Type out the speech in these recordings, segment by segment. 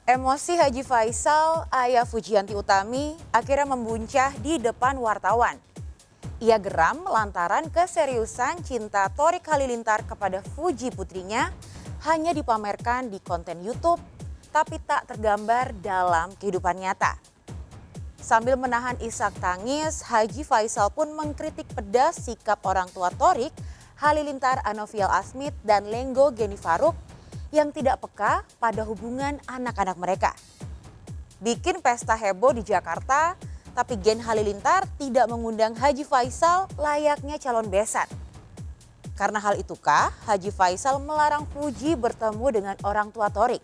Emosi Haji Faisal, ayah Fujianti Utami, akhirnya membuncah di depan wartawan. Ia geram lantaran keseriusan cinta Thorik Halilintar kepada Fuji putrinya hanya dipamerkan di konten YouTube, tapi tak tergambar dalam kehidupan nyata. Sambil menahan isak tangis, Haji Faisal pun mengkritik pedas sikap orang tua Thorik, Halilintar Anovial Asmit dan Lenggo Geni Faruk yang tidak peka pada hubungan anak-anak mereka. Bikin pesta heboh di Jakarta, tapi Gen Halilintar tidak mengundang Haji Faisal layaknya calon besan. Karena hal itukah Haji Faisal melarang Fuji bertemu dengan orang tua Thorik?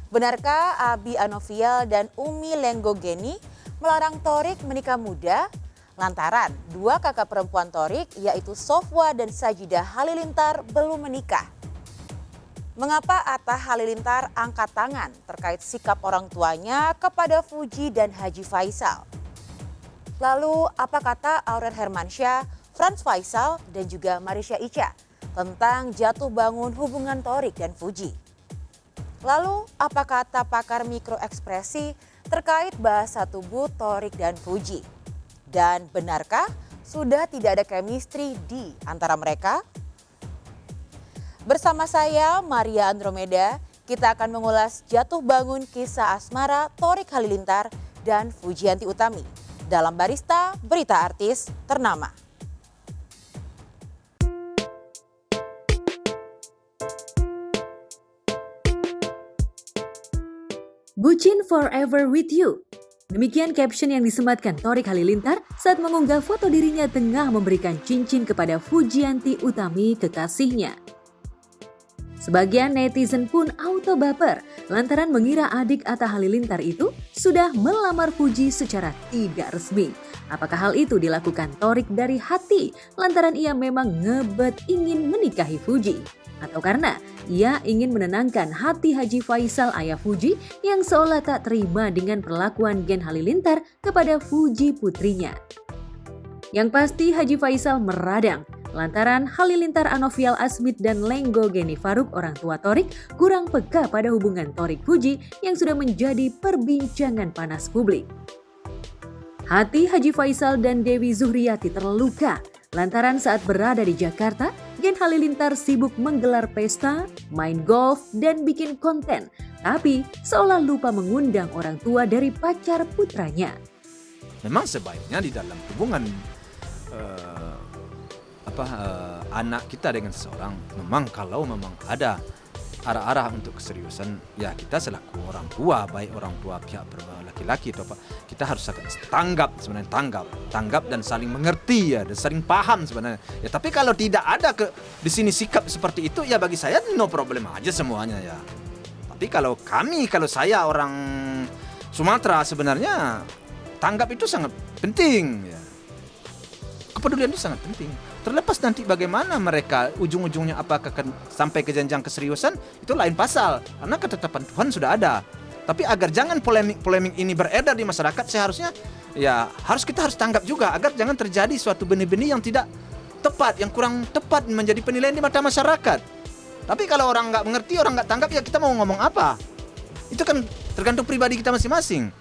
Benarkah Abi Anovial dan Umi Lenggo Geni melarang Thorik menikah muda lantaran dua kakak perempuan Thorik yaitu Sofwa dan Sajidah Halilintar belum menikah? Mengapa Atta Halilintar angkat tangan terkait sikap orang tuanya kepada Fuji dan Haji Faisal? Lalu apa kata Auren Hermansyah, Frans Faisal dan juga Marisha Icha tentang jatuh bangun hubungan Thorik dan Fuji? Lalu apa kata pakar mikroekspresi terkait bahasa tubuh Thorik dan Fuji? Dan benarkah sudah tidak ada chemistry di antara mereka? Bersama saya Maria Andromeda, kita akan mengulas jatuh bangun kisah asmara Thorik Halilintar dan Fujianti Utami dalam Barista Berita Artis Ternama. Bucin forever with you. Demikian caption yang disematkan Thorik Halilintar saat mengunggah foto dirinya tengah memberikan cincin kepada Fujianti Utami kekasihnya. Sebagian netizen pun auto baper lantaran mengira adik Atta Halilintar itu sudah melamar Fuji secara tidak resmi. Apakah hal itu dilakukan Thorik dari hati lantaran ia memang ngebet ingin menikahi Fuji? Atau karena ia ingin menenangkan hati Haji Faisal ayah Fuji yang seolah tak terima dengan perlakuan Gen Halilintar kepada Fuji putrinya? Yang pasti Haji Faisal meradang lantaran Halilintar Anovial Asmit dan Lenggo Geni Faruk orang tua Thorik kurang peka pada hubungan Thorik Fuji yang sudah menjadi perbincangan panas publik. Hati Haji Faisal dan Dewi Zuhriyati terluka lantaran saat berada di Jakarta, Gen Halilintar sibuk menggelar pesta, main golf, dan bikin konten, tapi seolah lupa mengundang orang tua dari pacar putranya. Memang sebaiknya di dalam hubungan anak kita dengan seseorang, memang kalau memang ada arah-arah untuk keseriusan, ya kita selaku orang tua, baik orang tua pihak laki-laki atau apa, kita harus tanggap dan saling mengerti ya, dan saling paham sebenarnya. Ya tapi kalau tidak ada di sini sikap seperti itu, ya bagi saya no problem aja semuanya ya. Tapi kalau saya orang Sumatera sebenarnya tanggap itu sangat penting ya. Kepedulian itu sangat penting. Terlepas nanti bagaimana mereka ujung-ujungnya apakah akan sampai ke jenjang keseriusan, itu lain pasal. Karena ketetapan Tuhan sudah ada. Tapi agar jangan polemik ini beredar di masyarakat, seharusnya ya kita harus tanggap juga agar jangan terjadi suatu benih-benih yang tidak tepat, yang kurang tepat menjadi penilaian di mata masyarakat. Tapi kalau orang nggak mengerti, orang nggak tanggap, ya kita mau ngomong apa? Itu kan tergantung pribadi kita masing-masing.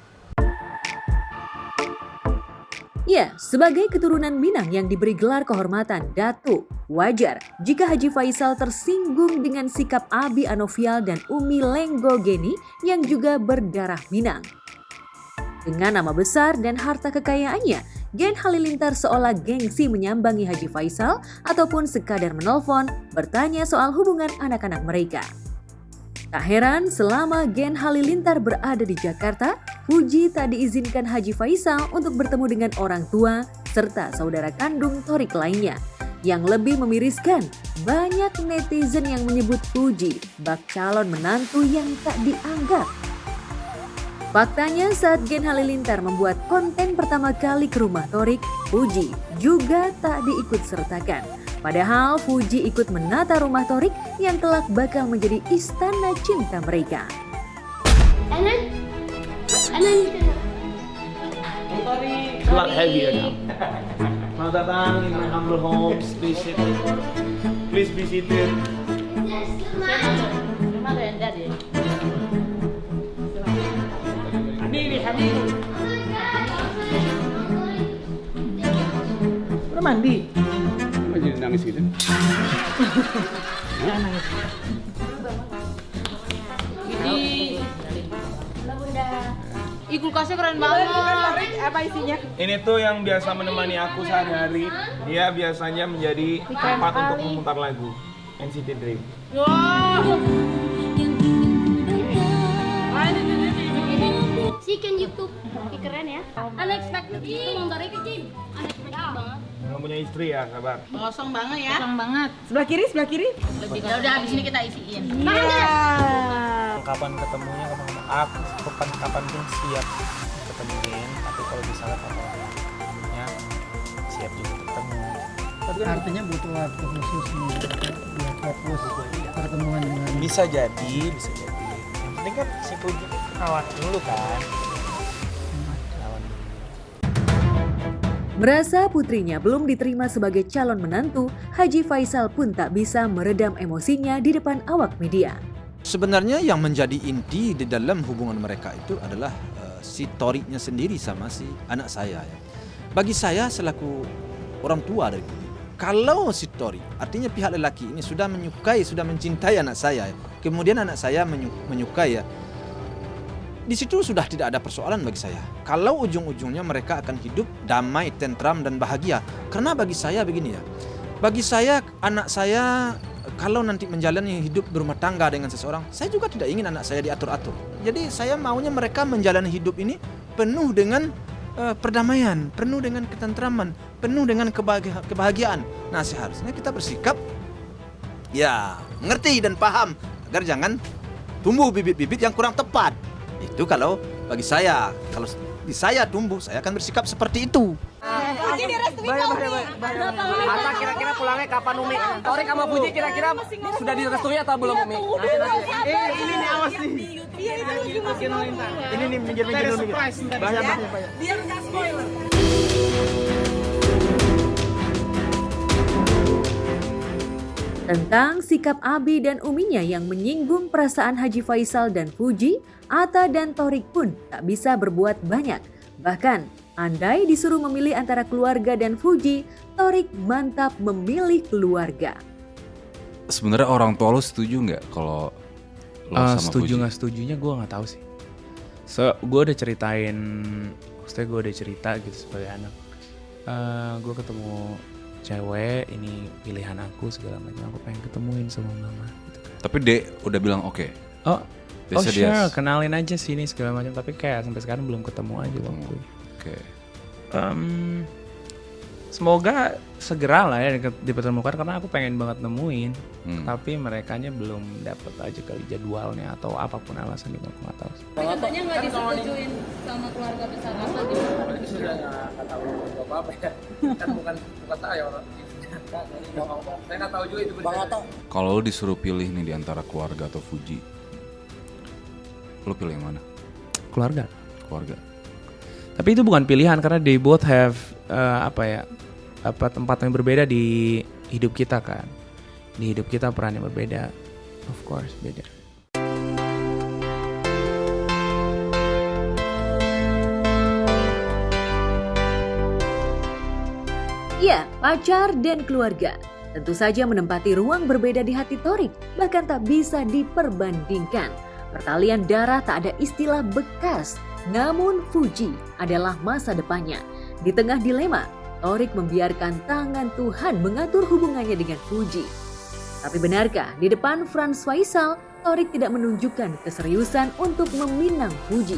Ya, sebagai keturunan Minang yang diberi gelar kehormatan Datuk, wajar jika Haji Faisal tersinggung dengan sikap Abi Anovial dan Umi Lenggo Geni yang juga berdarah Minang. Dengan nama besar dan harta kekayaannya, Gen Halilintar seolah gengsi menyambangi Haji Faisal ataupun sekadar menelpon bertanya soal hubungan anak-anak mereka. Tak heran selama Gen Halilintar berada di Jakarta, Fuji tak diizinkan Haji Faisal untuk bertemu dengan orang tua serta saudara kandung Thorik lainnya. Yang lebih memiriskan, banyak netizen yang menyebut Fuji bak calon menantu yang tak dianggap. Faktanya saat Gen Halilintar membuat konten pertama kali ke rumah Thorik, Fuji juga tak diikut sertakan. Padahal Fuji ikut menata rumah Thorik yang kelak bakal menjadi istana cinta mereka. It's a lot heavier now. Selamat datang in my humble home. Please sit. Please be seated. Udah mandi? Kok jadi nangis gitu? Ih, kulkasnya keren banget. Apa isinya? Ini tuh yang biasa menemani aku sehari-hari. Dia biasanya menjadi tempat untuk memutar lagu NCT Dream. Wow. Chicken YouTube. Ih, keren ya. Unexpected itu motornya kecil. Unexpected banget. Belum punya istri ya, kabar. Kosong banget ya. Kosong banget. Sebelah kiri, sebelah kiri. Ya udah habis ini kita isiin. Kapan ketemunya, aku kapan pun siap ketemuin. Tapi kalau misalnya kapannya siap juga ketemu. Artinya butuh waktu khusus nih buat fokus pertemuan dengan Bisa jadi. Yang penting kan si Puji lawan dulu kan. Lawan dulu. Merasa putrinya belum diterima sebagai calon menantu, Haji Faisal pun tak bisa meredam emosinya di depan awak media. Sebenarnya yang menjadi inti di dalam hubungan mereka itu adalah si Thoriknya sendiri sama si anak saya. Ya. Bagi saya selaku orang tua dari Puji, kalau si Thorik, artinya pihak lelaki ini sudah menyukai, sudah mencintai anak saya, kemudian anak saya menyukai ya, di situ sudah tidak ada persoalan bagi saya. Kalau ujung-ujungnya mereka akan hidup damai, tentram dan bahagia. Karena bagi saya begini ya, bagi saya anak saya kalau nanti menjalani hidup berumah tangga dengan seseorang, saya juga tidak ingin anak saya diatur-atur. Jadi saya maunya mereka menjalani hidup ini penuh dengan perdamaian, penuh dengan ketentraman, penuh dengan kebahagiaan. Nah, seharusnya kita bersikap ya mengerti dan paham agar jangan tumbuh bibit-bibit yang kurang tepat. Itu kalau bagi saya, kalau di saya tumbuh, saya akan bersikap seperti itu. Puji direstui Ata kira-kira pulangnya kapan Umi? Thorik sama Puji kira-kira sudah direstui atau belum Umi? Ini nih awas nih. Ini nih minggir dulu. Banyak. Biar nggak spoiler. Tentang sikap Abi dan Uminya yang menyinggung perasaan Haji Faisal dan Puji, Ata dan Thorik pun tak bisa berbuat banyak. Bahkan, andai disuruh memilih antara keluarga dan Puji, Thorik mantap memilih keluarga. Sebenarnya orang tua lo setuju nggak kalau lo sama setuju Puji? nggak setujunya gue nggak tahu sih. So gue udah ceritain, maksudnya gue udah cerita gitu sebagai anak. Gue ketemu cewek, ini pilihan aku segala macam. Aku pengen ketemuin sama mama. Gitu kan. Tapi Dek udah bilang oke. Oh Biasa sure, dia- kenalin aja sini segala macam. Tapi kayak sampai sekarang belum ketemu aja waktu. Oke. Semoga segera lah ya dipertemukan karena aku pengen banget nemuin. Tapi merekanya belum dapat aja kali jadwalnya atau apapun alasan itu aku nggak tahu. Contohnya nggak disetujuin sama keluarga besar apa gitu. Sudah nggak tahu apa-apa ya. Kan bukan saya orang. Saya nggak tahu juga itu benar. Kalau lo disuruh pilih nih di antara keluarga atau Fuji, lo pilih yang mana? Keluarga. Keluarga. Tapi itu bukan pilihan karena they both have tempat yang berbeda di hidup kita kan. Di hidup kita peran yang berbeda, of course beda. Ya, pacar dan keluarga tentu saja menempati ruang berbeda di hati Thorik, bahkan tak bisa diperbandingkan. Pertalian darah tak ada istilah bekas, namun Puji adalah masa depannya. Di tengah dilema, Thorik membiarkan tangan Tuhan mengatur hubungannya dengan Puji. Tapi benarkah di depan Franz Faisal, Thorik tidak menunjukkan keseriusan untuk meminang Puji?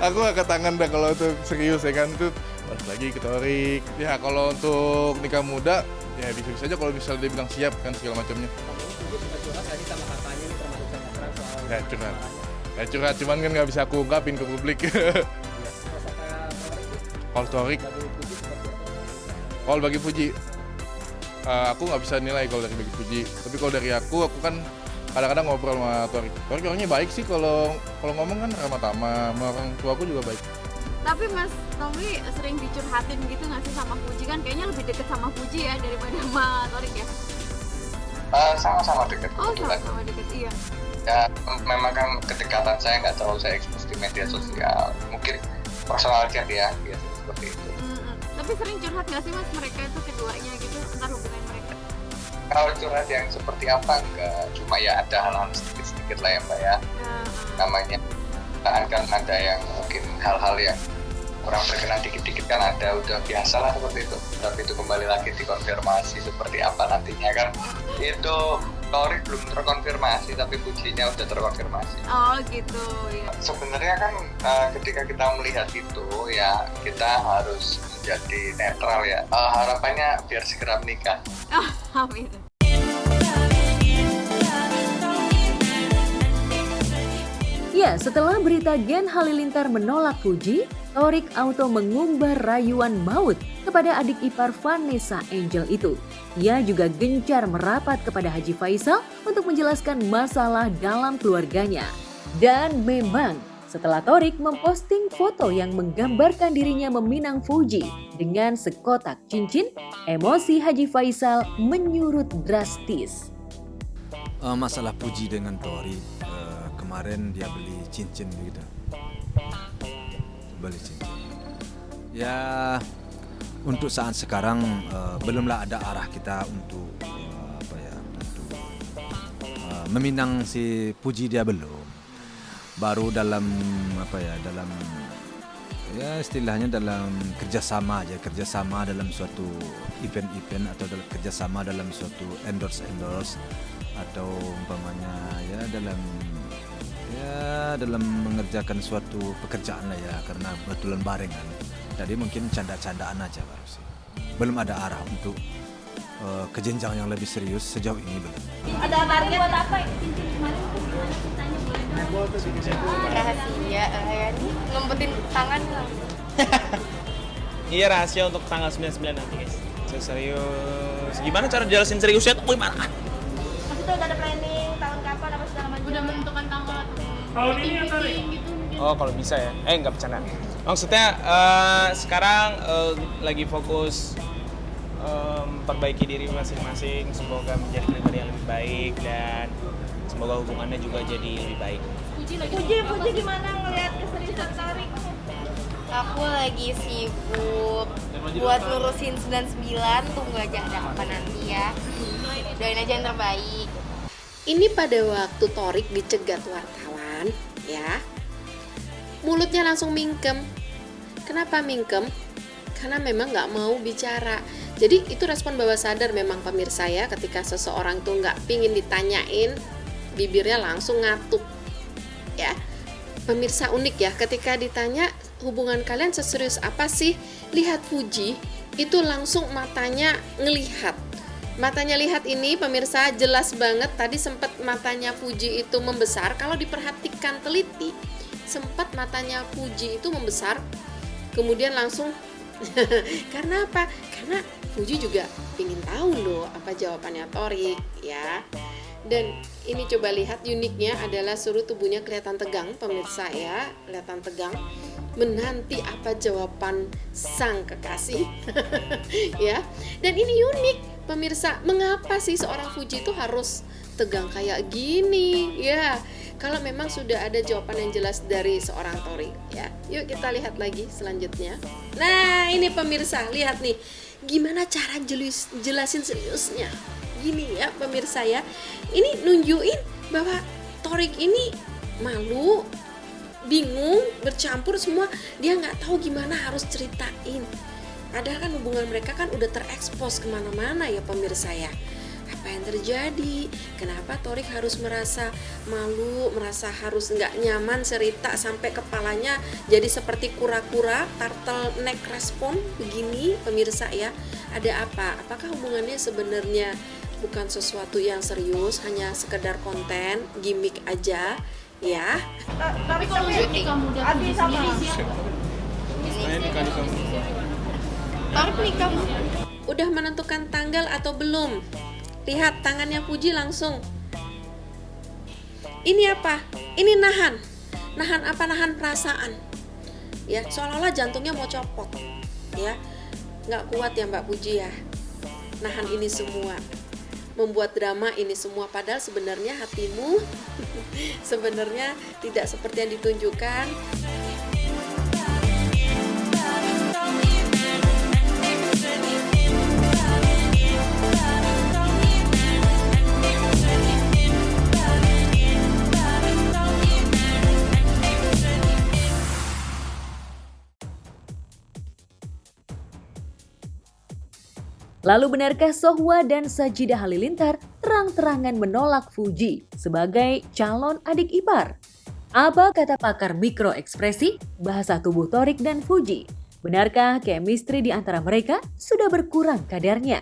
Aku angkat tangan dah kalau untuk serius ya kan, itu balik lagi ke Thorik. Ya kalau untuk nikah muda ya bisa aja kalau misalnya dia bilang siap kan segala macamnya. Ya curhat, cuman kan nggak bisa aku ungkapin ke publik. Kalau Thorik, kalau bagi Puji, aku nggak bisa nilai kalau dari bagi Puji. Tapi kalau dari aku kan kadang-kadang ngobrol sama Thorik. Thorik orangnya baik sih, kalau ngomong kan ramah tamah, sama orang tua aku juga baik. Tapi Mas Tommy sering dicurhatin gitu nggak sih sama Puji? Kan kayaknya lebih deket sama Puji ya daripada sama Thorik ya? Sama-sama dekat. Oh sama-sama deket, iya. Ya memang kan kedekatan saya nggak terlalu saya ekspos di media sosial, mungkin personal chat ya biasanya seperti itu. Tapi sering curhat nggak sih mas mereka itu keduanya gitu tentang hubungan mereka? Kalau curhat yang seperti apa enggak, cuma ya ada hal-hal sedikit-sedikit lah ya mbak ya. Namanya kan ada yang mungkin hal-hal yang kurang berkenan dikit-dikit kan ada, udah biasa lah seperti itu. Tapi itu kembali lagi dikonfirmasi seperti apa nantinya kan. Itu Torik belum terkonfirmasi tapi pujinya udah terkonfirmasi. Oh gitu ya. Sebenarnya kan ketika kita melihat itu ya kita harus menjadi netral ya. Harapannya biar segera menikah. Amin. Ya, setelah berita Gen Halilintar menolak Fuji, Torik Auto mengumbar rayuan maut kepada adik ipar Vanessa Angel itu. Ia juga gencar merapat kepada Haji Faisal untuk menjelaskan masalah dalam keluarganya. Dan memang, setelah Torik memposting foto yang menggambarkan dirinya meminang Fuji dengan sekotak cincin, emosi Haji Faisal menyurut drastis. Masalah Fuji dengan Torik, kemarin dia beli cincin begitu. Beli cincin. Ya, untuk saat sekarang belumlah ada arah kita untuk meminang si Fuji, dia belum. Baru dalam dalam istilahnya dalam kerjasama dalam suatu event-event atau kerjasama dalam suatu endorse atau umpamanya dalam mengerjakan suatu pekerjaan lah ya, karena betulan barengan. Jadi mungkin canda-candaan aja baru sih. Belum ada arah untuk ke jenjang yang lebih serius sejauh ini belum. Ada target buat apa cincin kemarin? Rahasia, ini ngumpetin tangan langsung. Iya, rahasia untuk tanggal 99 nanti guys. Serius. Gimana cara jelasin seriusnya tuh gimana? Maksudnya udah ada planning tahun kapan apa segala macam? Udah menentukan tanggal Tahun ini ya Torik? gitu mungkin. Oh kalau bisa ya, nggak bercanda. Maksudnya sekarang lagi fokus perbaiki diri masing-masing, semoga menjadi pribadi yang lebih baik dan semoga hubungannya juga jadi lebih baik. Puji gimana ngeliat keseriusan Torik? Aku lagi sibuk buat ngurusin 99, tunggu aja ada apa nanti ya. Doain aja yang terbaik. Ini pada waktu Torik dicegat wartawan, ya, mulutnya langsung mingkem. Kenapa mingkem? Karena memang nggak mau bicara. Jadi itu respon bawah sadar memang pemirsa ya, ketika seseorang tuh nggak pingin ditanyain, bibirnya langsung ngatup, ya. Pemirsa unik ya, ketika ditanya hubungan kalian seserius apa sih? Lihat Fuji, itu langsung matanya ngelihat. Matanya lihat ini pemirsa jelas banget, tadi sempat matanya Fuji itu membesar. Kalau diperhatikan teliti, sempat matanya Fuji itu membesar. Kemudian langsung, karena apa? Karena Fuji juga ingin tahu loh apa jawabannya Torik ya. Dan ini coba lihat, uniknya adalah seluruh tubuhnya kelihatan tegang pemirsa ya, kelihatan tegang. Menanti apa jawaban sang kekasih ya. Dan ini unik pemirsa, mengapa sih seorang Fuji itu harus tegang kayak gini ya, kalau memang sudah ada jawaban yang jelas dari seorang Torik ya. Yuk kita lihat lagi selanjutnya. Nah ini pemirsa, lihat nih gimana cara jelasin seriusnya. Gini ya pemirsa ya, ini nunjukin bahwa Torik ini malu, bingung, bercampur semua, dia nggak tahu gimana harus ceritain. Padahal kan hubungan mereka kan udah terekspos kemana-mana ya pemirsa ya. Apa yang terjadi? Kenapa Torik harus merasa malu, merasa harus nggak nyaman cerita sampai kepalanya jadi seperti kura-kura, turtleneck respon begini pemirsa ya. Ada apa? Apakah hubungannya sebenarnya bukan sesuatu yang serius, hanya sekedar konten, gimmick aja ya? Tapi kalau nikah muda Fuji sendiri siapa? Torik nikah. Udah menentukan tanggal atau belum? Lihat tangannya Fuji langsung. Ini apa? Ini nahan. Nahan apa? Nahan perasaan. Ya, seolah-olah jantungnya mau copot. Ya, nggak kuat ya Mbak Fuji ya. Nahan ini semua. membuat drama ini semua, padahal sebenarnya hatimu sebenarnya tidak seperti yang ditunjukkan. Lalu benarkah Sohwa dan Sajidah Halilintar terang-terangan menolak Fuji sebagai calon adik ipar? Apa kata pakar mikroekspresi, bahasa tubuh Thorik dan Fuji? Benarkah chemistry di antara mereka sudah berkurang kadarnya?